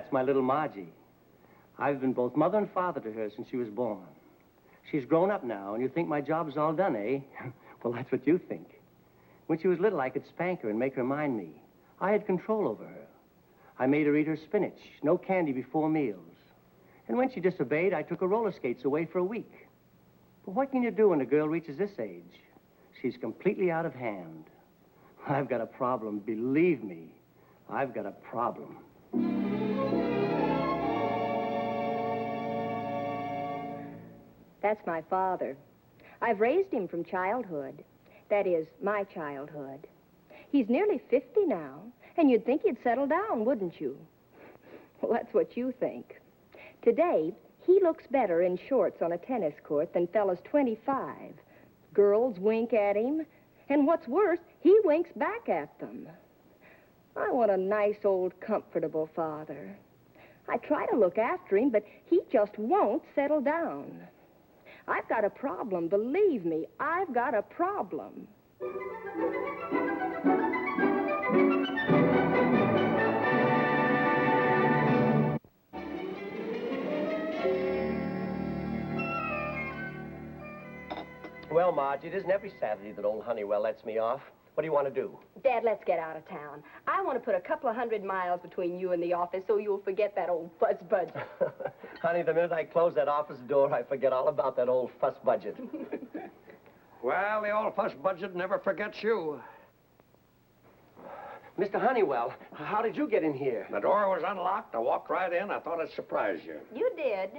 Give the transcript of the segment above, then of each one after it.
That's my little Margie. I've been both mother and father to her since she was born. She's grown up now, and you think my job's all done, eh? Well, that's what you think. When she was little, I could spank her and make her mind me. I had control over her. I made her eat her spinach, no candy before meals. And when she disobeyed, I took her roller skates away for a week. But what can you do when a girl reaches this age? She's completely out of hand. I've got a problem, believe me. I've got a problem. That's my father. I've raised him from childhood. That is, my childhood. He's nearly 50 now, and you'd think he'd settle down, wouldn't you? Well, that's what you think. Today, he looks better in shorts on a tennis court than fellas 25. Girls wink at him, and what's worse, he winks back at them. I want a nice, old, comfortable father. I try to look after him, but he just won't settle down. I've got a problem, believe me, I've got a problem. Well, Margie, it isn't every Saturday that old Honeywell lets me off. What do you want to do? Dad, let's get out of town. I want to put a couple of 100 miles between you and the office so you'll forget that old fuss budget. Honey, the minute I close that office door, I forget all about that old fuss budget. Well, the old fuss budget never forgets you. Mr. Honeywell, how did you get in here? The door was unlocked. I walked right in. I thought I'd surprise you. You did.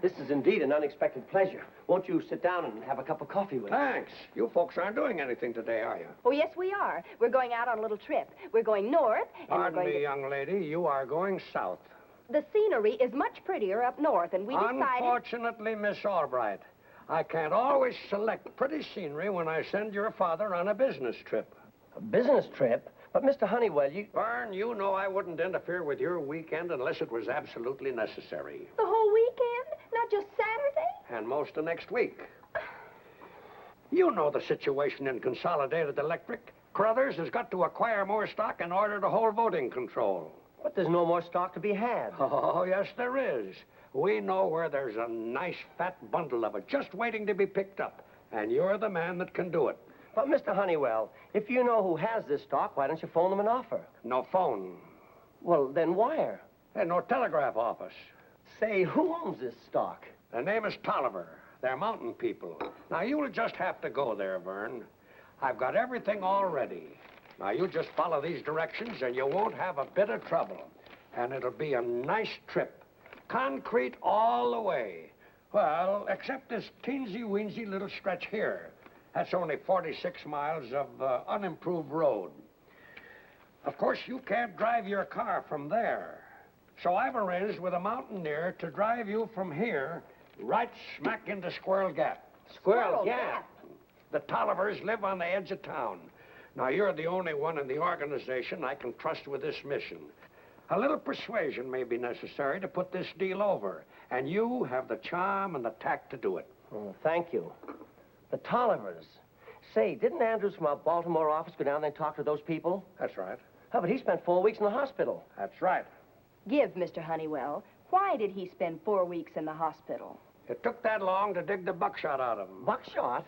This is indeed an unexpected pleasure. Won't you sit down and have a cup of coffee with me? Thanks. You folks aren't doing anything today, are you? Oh, yes, we are. We're going out on a little trip. We're going north, and Pardon me, young lady. You are going south. The scenery is much prettier up north, and we decided... Unfortunately, Miss Albright, I can't always select pretty scenery when I send your father on a business trip. A business trip? But, Mr. Honeywell, you... Vern, you know I wouldn't interfere with your weekend unless it was absolutely necessary. The whole weekend? Not just Saturday? And most of next week. You know the situation in Consolidated Electric. Crothers has got to acquire more stock in order to hold voting control. But there's no more stock to be had. Oh, yes, there is. We know where there's a nice fat bundle of it just waiting to be picked up. And you're the man that can do it. But, Mr. Honeywell, if you know who has this stock, why don't you phone them an offer? No phone. Well, then wire. And no telegraph office. Say, who owns this stock? Their name is Toliver. They're mountain people. Now, you'll just have to go there, Vern. I've got everything all ready. Now, you just follow these directions, and you won't have a bit of trouble. And it'll be a nice trip. Concrete all the way. Well, except this teensy-weensy little stretch here. That's only 46 miles of unimproved road. Of course, you can't drive your car from there. So I've arranged with a mountaineer to drive you from here right smack into Squirrel Gap. Squirrel Gap? The Tolivers live on the edge of town. Now, you're the only one in the organization I can trust with this mission. A little persuasion may be necessary to put this deal over, and you have the charm and the tact to do it. Oh, thank you. The Tolivers. Say, didn't Andrews from our Baltimore office go down there and talk to those people? That's right. Oh, but he spent 4 weeks in the hospital. That's right. Give, Mr. Honeywell. Why did he spend 4 weeks in the hospital? It took that long to dig the buckshot out of him. Buckshot?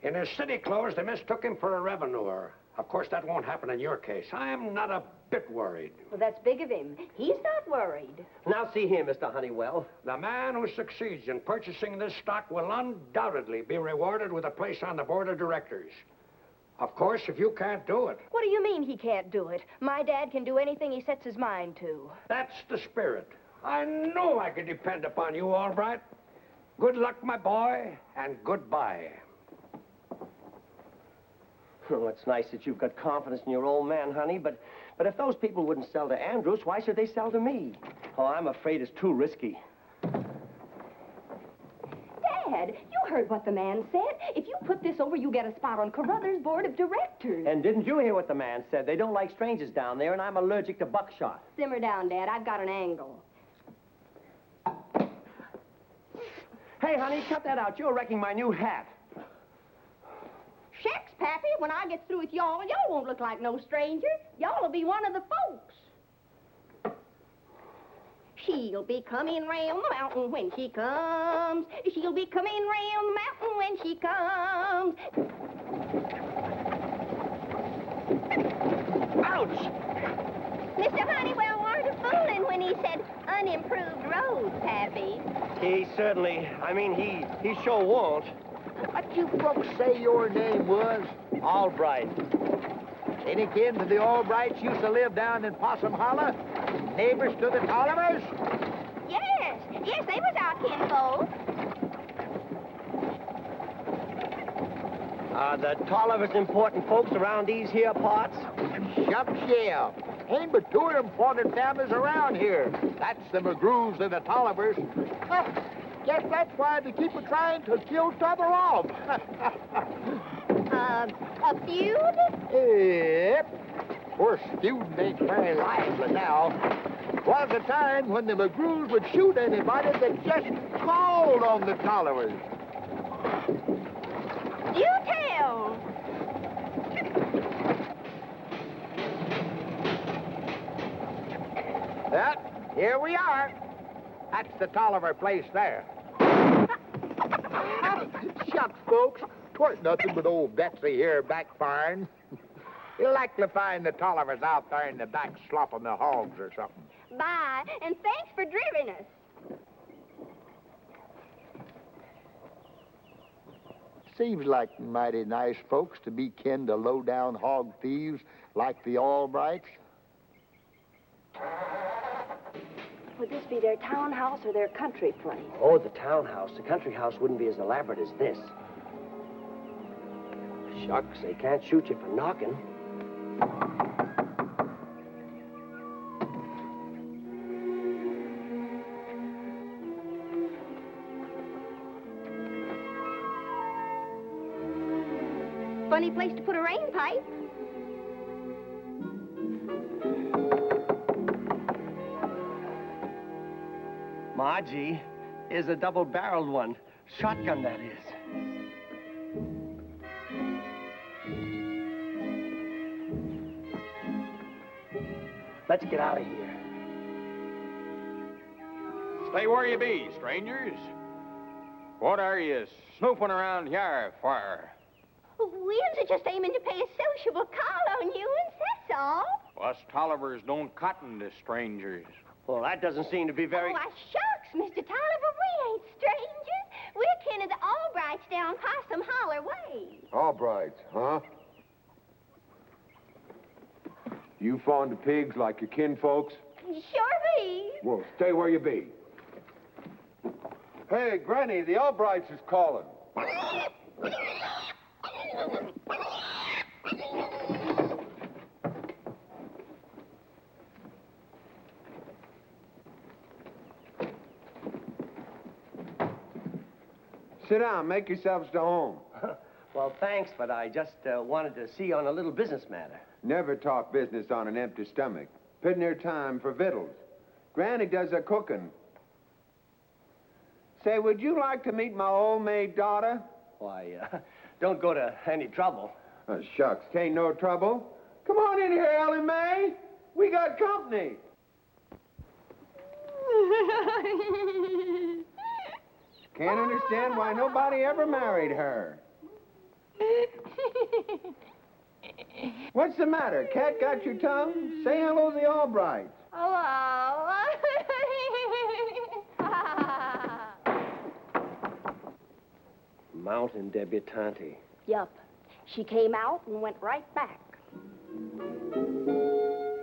In his city clothes, they mistook him for a revenuer. Of course, that won't happen in your case. I'm not a bit worried. Well, that's big of him. He's not worried. Now, see here, Mr. Honeywell. The man who succeeds in purchasing this stock will undoubtedly be rewarded with a place on the board of directors. Of course, if you can't do it. What do you mean he can't do it? My dad can do anything he sets his mind to. That's the spirit. I know I can depend upon you, Albright. Good luck, my boy, and goodbye. Oh, it's nice that you've got confidence in your old man, honey, but if those people wouldn't sell to Andrews, why should they sell to me? Oh, I'm afraid it's too risky. Dad, you heard what the man said. If you put this over, you get a spot on Carruthers' board of directors. And didn't you hear what the man said? They don't like strangers down there, and I'm allergic to buckshot. Simmer down, Dad. I've got an angle. Hey, honey, cut that out. You're wrecking my new hat. Shucks, Pappy, when I get through with y'all won't look like no stranger. Y'all will be one of the folks. She'll be coming round the mountain when she comes. She'll be coming round the mountain when she comes. Ouch! Mr. Honeywell weren't fooling when he said unimproved road, Pappy. He certainly, he sure won't. What you folks say your name was? Albright. Any kin to the Albrights used to live down in Possum Hollow? Neighbors to the Tolivers? Yes, they was our kinfolk. Are the Tolivers important folks around these here parts? Shucks, yeah. Ain't but two important families around here. That's the McGrews and the Tolivers. Guess that's why they keep trying to kill each other off. A feud? Yep. Course, feuding ain't very lively now. Was a time when the McGrews would shoot anybody that just called on the Tolivers. You tell. Yep, here we are. That's the Tolliver place there. Shucks, folks. 'Twarn't nothing but old Betsy here backfiring. You'll likely find the Tollivers out there in the back slopping the hogs or something. Bye, and thanks for driving us. Seems like mighty nice folks to be kin to low-down hog thieves like the Albrights. Would this be their townhouse or their country place? Oh, the townhouse. The country house wouldn't be as elaborate as this. Shucks, they can't shoot you for knocking. Funny place to put a rain pipe. Margie is a double-barreled one. Shotgun, that is. Let's get out of here. Stay where you be, strangers. What are you snooping around here for? We was just aiming to pay a sociable call on you, and that's all. Us Tollivers don't cotton to strangers. Well, that doesn't seem to be very... Why, shucks, Mr. Tolliver, we ain't strangers. We're kin of the Albrights down Possum Holler way. Albrights, huh? You fond of pigs like your kinfolks? Sure be. Well, stay where you be. Hey, Granny, the Albrights is calling. Sit down, make yourselves to home. Well, thanks, but I just wanted to see you on a little business matter. Never talk business on an empty stomach. Putting her time for victuals. Granny does the cooking. Say, would you like to meet my old maid daughter? Why, don't go to any trouble. Oh, shucks, tain't no trouble. Come on in here, Ellie Mae. We got company. Can't understand why nobody ever married her. What's the matter? Cat got your tongue? Say hello to the Albrights. Hello. Mountain debutante. Yup. She came out and went right back.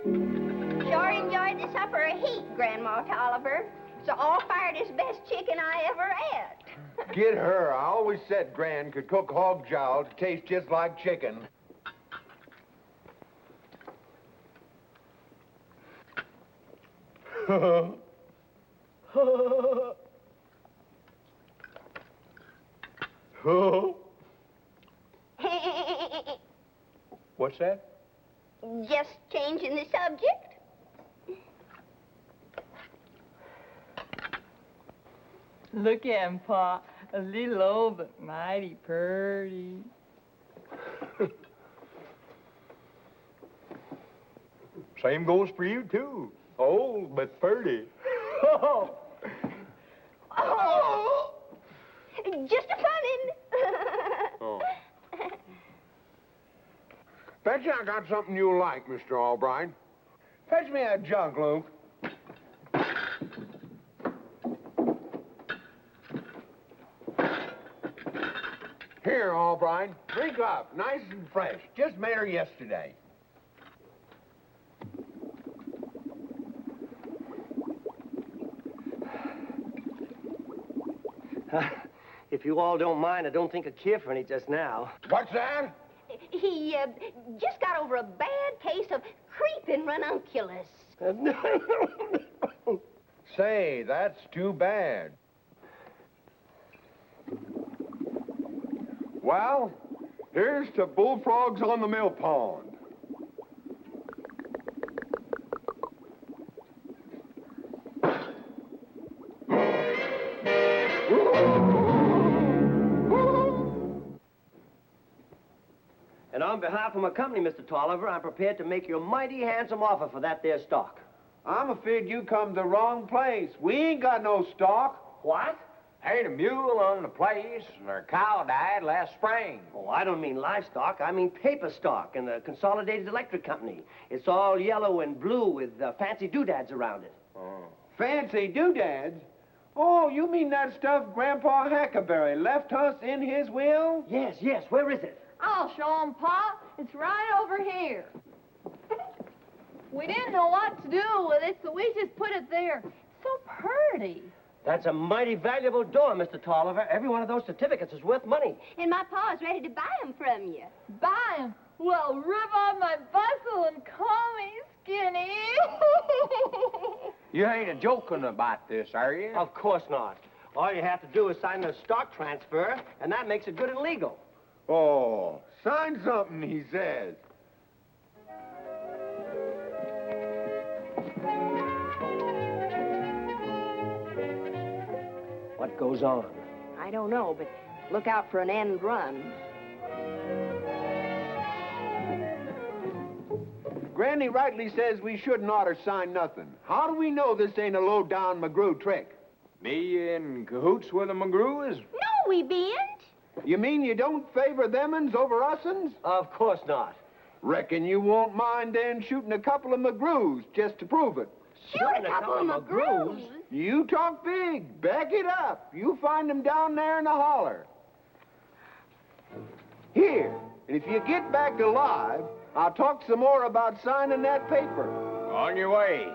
Sure enjoyed the supper a heap, Grandma Tolliver. So all fired is best chicken I ever ate. Get her. I always said Gran could cook hog jowl to taste just like chicken. What's that? Just changing the subject. Look at him, Pa. A little old, but mighty purty. Same goes for you, too. Old, but purty. Oh! Just a funnin'. Oh. Bet you I got something you'll like, Mr. Albright. Fetch me a jug, Luke. Here, Albright. Drink up. Nice and fresh. Just made her yesterday. If you all don't mind, I don't think I'd care for any just now. What's that? He just got over a bad case of creeping ranunculus. Say, that's too bad. Well, here's to bullfrogs on the mill pond. And on behalf of my company, Mr. Tolliver, I'm prepared to make you a mighty handsome offer for that there stock. I'm afraid you come to the wrong place. We ain't got no stock. What? Ain't a mule on the place, and our cow died last spring. Oh, I don't mean livestock. I mean paper stock in the Consolidated Electric Company. It's all yellow and blue with fancy doodads around it. Oh. Fancy doodads? Oh, you mean that stuff Grandpa Huckleberry left us in his will? Yes, yes. Where is it? I'll show 'em, Pa. It's right over here. We didn't know what to do with it, so we just put it there. It's so pretty. That's a mighty valuable door, Mr. Tolliver. Every one of those certificates is worth money. And my pa's ready to buy 'em from you. Buy 'em? Well, rip off my bustle and call me skinny. You ain't a joking about this, are you? Of course not. All you have to do is sign a stock transfer, and that makes it good and legal. Oh, sign something, he says. What goes on? I don't know, but look out for an end run. Granny rightly says we shouldn't oughter sign nothing. How do we know this ain't a low-down McGrew trick? Me in cahoots with the McGrews? No, we bean't. You mean you don't favor them'uns over us'uns? Of course not. Reckon you won't mind then shooting a couple of McGrews just to prove it. Shoot a couple of McGrews. You talk big. Back it up. You find them down there in the holler. Here, and if you get back alive, I'll talk some more about signing that paper. On your way.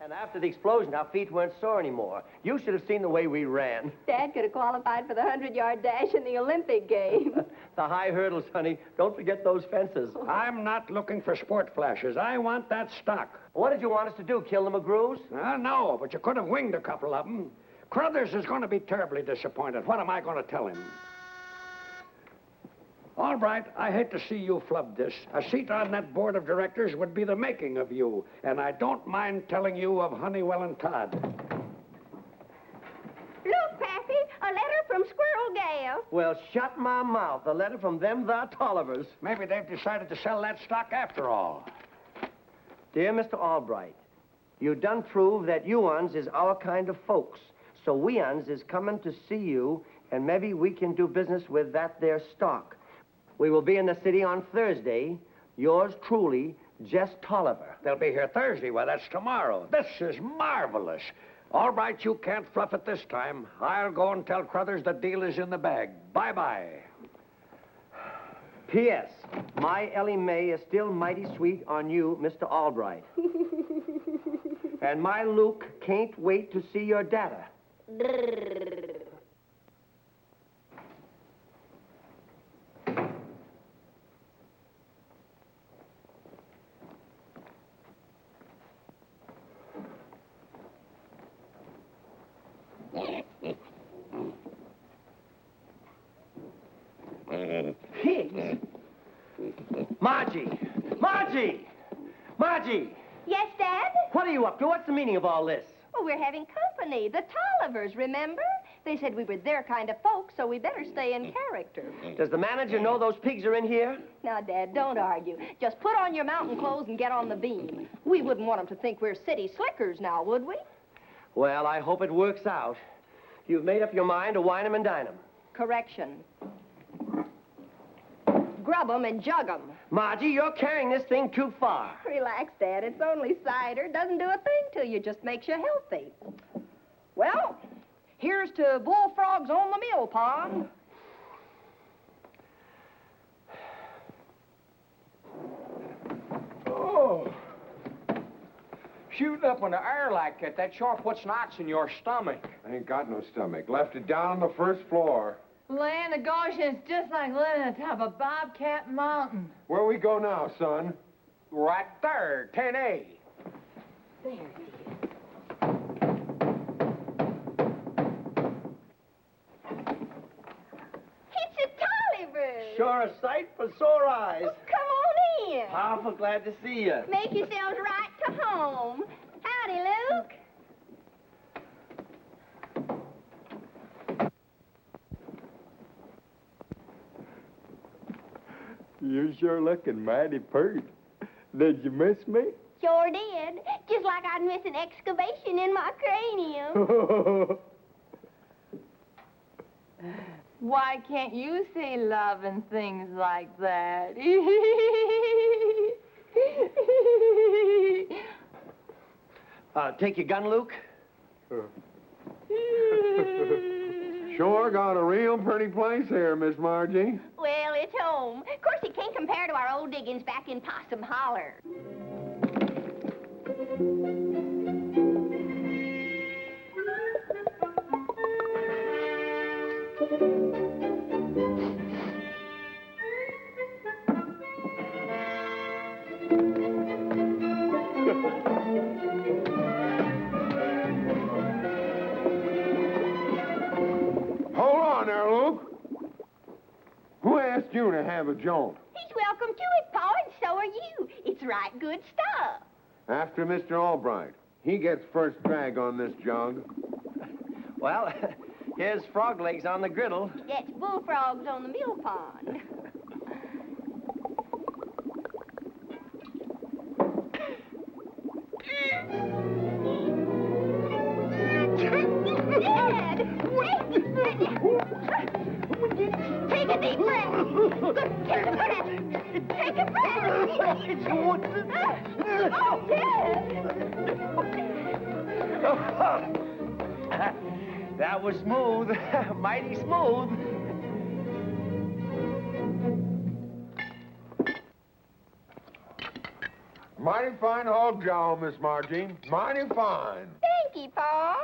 And after the explosion, our feet weren't sore anymore. You should have seen the way we ran. Dad could have qualified for the 100-yard dash in the Olympic Games. The high hurdles, honey. Don't forget those fences. I'm not looking for sport flashes. I want that stock. What did you want us to do, kill the McGrews? No, but you could have winged a couple of them. Crothers is going to be terribly disappointed. What am I going to tell him? All right, I hate to see you flub this. A seat on that board of directors would be the making of you, and I don't mind telling you of Honeywell and Todd. Look, Pappy, a letter from Squirrel Gale. Well, shut my mouth. A letter from them the Tolivers. Maybe they've decided to sell that stock after all. Dear Mr. Albright, you done prove that you-uns is our kind of folks. So we-uns is coming to see you, and maybe we can do business with that there stock. We will be in the city on Thursday. Yours truly, Jess Tolliver. They'll be here Thursday. Well, that's tomorrow. This is marvelous. All right, you can't fluff it this time. I'll go and tell Crothers the deal is in the bag. Bye-bye. P.S. My Ellie Mae is still mighty sweet on you, Mr. Albright. And my Luke can't wait to see your data. Pigs? Margie! Margie! Margie! Yes, Dad? What are you up to? What's the meaning of all this? Oh, we're having company. The Tolivers, remember? They said we were their kind of folks, so we better stay in character. Does the manager know those pigs are in here? Now, Dad, don't argue. Just put on your mountain clothes and get on the beam. We wouldn't want them to think we're city slickers now, would we? Well, I hope it works out. You've made up your mind to wine 'em and dine 'em. Correction. Grub 'em and jug 'em. Margie, you're carrying this thing too far. Relax, Dad. It's only cider. Doesn't do a thing to you. Just makes you healthy. Well, here's to bullfrogs on the mill pond. Oh. Shooting up in the air like that sure puts knots in your stomach. I ain't got no stomach. Left it down on the first floor. Land of Goshen, it's just like living on top of Bobcat Mountain. Where we go now, son? Right there, 10A. There it is. It's a Tolivers. Sure a sight for sore eyes. Well, come on in. Powerful glad to see you. Make yourselves right to home. Howdy, Luke. You're sure looking mighty pert. Did you miss me? Sure did. Just like I'd miss an excavation in my cranium. Why can't you say love and things like that? Take your gun, Luke? Sure got a real pretty place here, Miss Margie. Well, it's home. Of course, it can't compare to our old diggings back in Possum Holler. Hold on there, Luke. Who asked you to have a joint? He's welcome to it, Pa, and so are you. It's right good stuff. After Mr. Albright. He gets first drag on this jug. Well, here's frog legs on the griddle. That's bullfrogs on the mill pond. Dad! Take a deep breath. Take a breath. Take a breath. Oh, Dad! That was smooth. Mighty smooth. Mighty fine hog jowl, Miss Margie. Mighty fine. Thank you, Pa.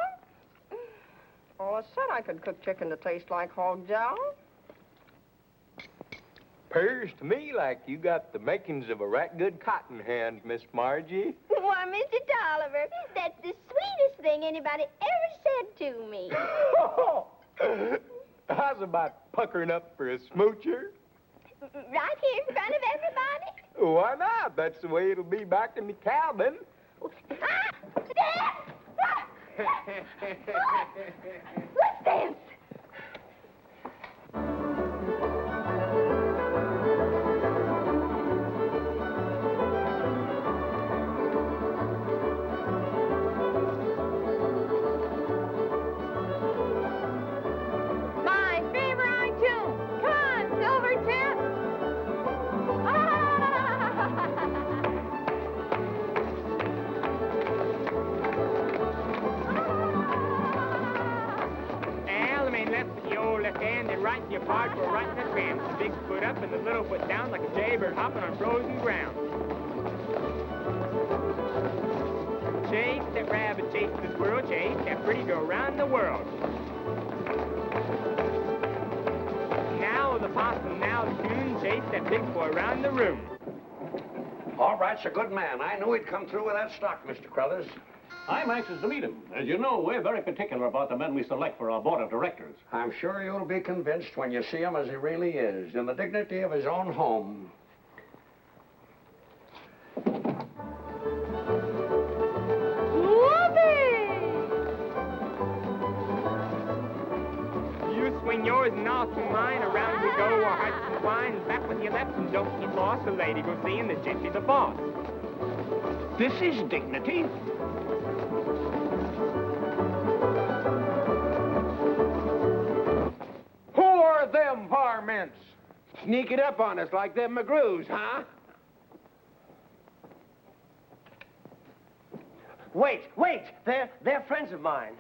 Oh, I said I could cook chicken to taste like hog jowl. 'Pears to me like you got the makings of a right good cotton hand, Miss Margie. Why, Mr. Tolliver, that's the sweetest thing anybody ever said to me. How's about puckering up for a smoocher? Right here in front of everybody? Why not? That's the way it'll be back in the cabin. Ah! Dad! Ah! Let's dance. My favorite tune. Come on, Silvertip. Al, man, left with your old left hand and right your part for right in the tramp. The big foot up and the little foot down like a jaybird hopping on frozen ground. Chase that rabbit, chase the squirrel, chase that pretty girl around the world. Now the possum, now the coon, chase that big boy around the room. All right's a good man. I knew he'd come through with that stock, Mr. Crothers. I'm anxious to meet him. As you know, we're very particular about the men we select for our board of directors. I'm sure you'll be convinced when you see him as he really is, in the dignity of his own home. forward and off to mine. Around we go, our hearts entwine. Back with your left and don't get lost. The lady goes seeing the gentry the boss. This is dignity. Who are them varmints? Sneaking up on us like them McGrews, huh? Wait! They're friends of mine.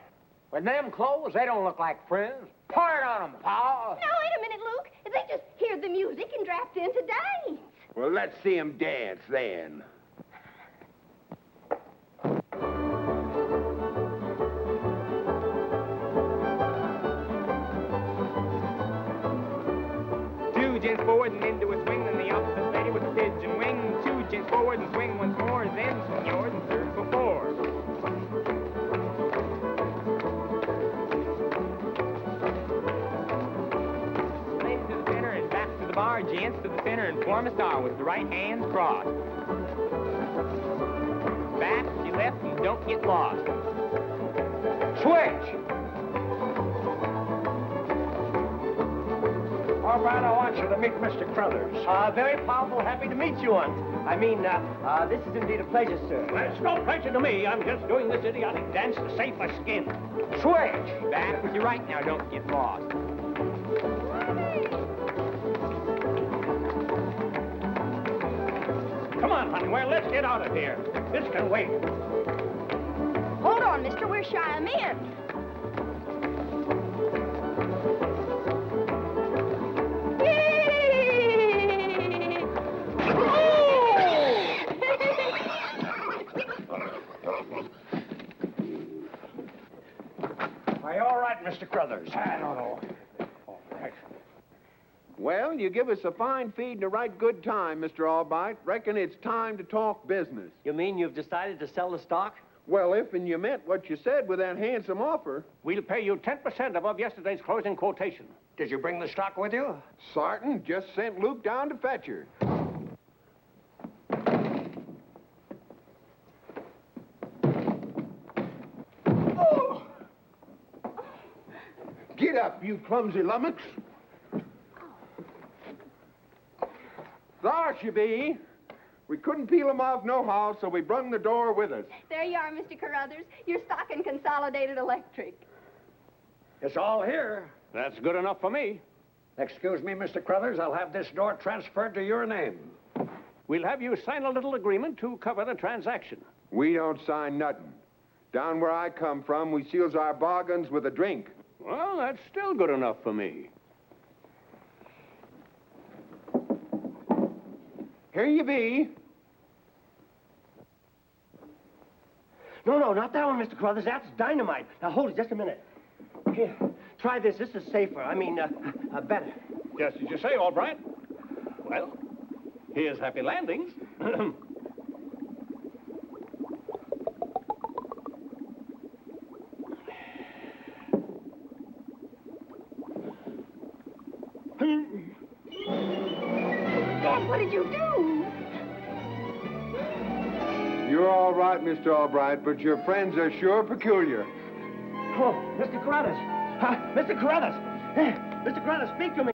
With them clothes, they don't look like friends. Pour it on them, Pa. Now, wait a minute, Luke. They just heard the music and dropped in to dance. Well, let's see 'em dance then. Two gents forward and into a swing, then the opposite lady with a pigeon wing. Two gents forward and swing once more, then senors and third before. Ladies to the center and back to the bar, gents to the center and form a star with the right hands crossed. Back to your left and don't get lost. Switch. All right, I want you to meet Mr. Crothers. Very powerful, happy to meet you, Aunt. I mean, this is indeed a pleasure, sir. Well, it's no pleasure to me. I'm just doing this idiotic dance to save my skin. Switch. Back with your right now, don't get lost. Come on, Honeywell, let's get out of here. This can wait. Hold on, mister. We're shy of men. Are you all right, Mr. Crothers? I don't know. All right. Well, you give us a fine feed and a right good time, Mr. Albright. Reckon it's time to talk business. You mean you've decided to sell the stock? Well, if and you meant what you said with that handsome offer. We'll pay you 10% above yesterday's closing quotation. Did you bring the stock with you? Sartin just sent Luke down to fetch her. Oh! Get up, you clumsy lummox. There she be. We couldn't peel 'em off nohow, so we brung the door with us. There you are, Mr. Carruthers. Your stock in Consolidated Electric. It's all here. That's good enough for me. Excuse me, Mr. Crothers, I'll have this door transferred to your name. We'll have you sign a little agreement to cover the transaction. We don't sign nothing. Down where I come from, we seals our bargains with a drink. Well, that's still good enough for me. Here you be. No, not that one, Mr. Crothers. That's dynamite. Now, hold it just a minute. Here, try this. This is safer. I mean, better. Just as you say, all right. Well, here's happy landings. Dad, what did you do? You're all right, Mr. Albright, but your friends are sure peculiar. Oh, Mr. Carruthers. Mr. Carruthers. Mr. Carruthers, speak to me.